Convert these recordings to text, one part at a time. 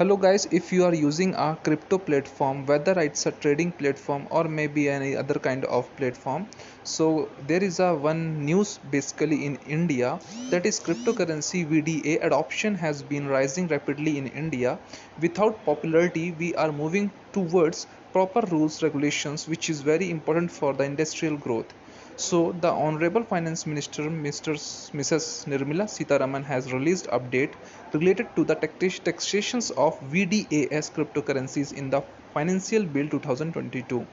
Hello guys, if you are using a crypto platform, whether it's a trading platform or maybe any other kind of platform, so there is a one news basically in India, that is cryptocurrency VDA adoption has been rising rapidly in India. Without popularity, we are moving towards proper rules regulations, which is very important for the industrial growth. So, the Honorable Finance Minister Mrs. Nirmala Sitharaman has released update related to the taxations of VDAs cryptocurrencies in the Financial Bill 2022.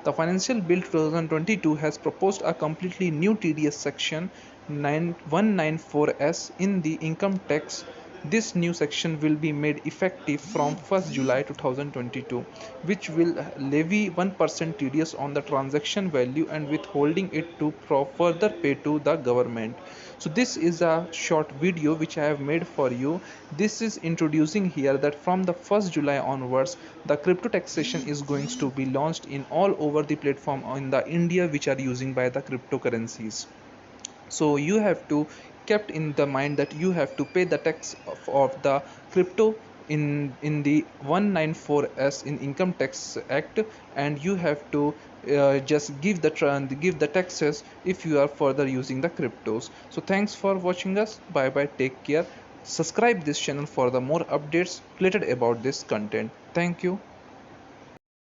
The Financial Bill 2022 has proposed a completely new TDS section 194S in the income tax. This new section will be made effective from 1st July 2022, which will levy 1% TDS on the transaction value and withholding it to further pay to the government. So this is a short video which I have made for you. This is introducing here that from the 1st July onwards, the crypto taxation is going to be launched in all over the platform in the India which are using by the cryptocurrencies. So you have to kept in the mind that you have to pay the tax of the crypto in the 194S in income tax act, and you have to just give the taxes if you are further using the cryptos. So thanks for watching us. Bye bye, take care. Subscribe this channel for the more updates related about this content. Thank you.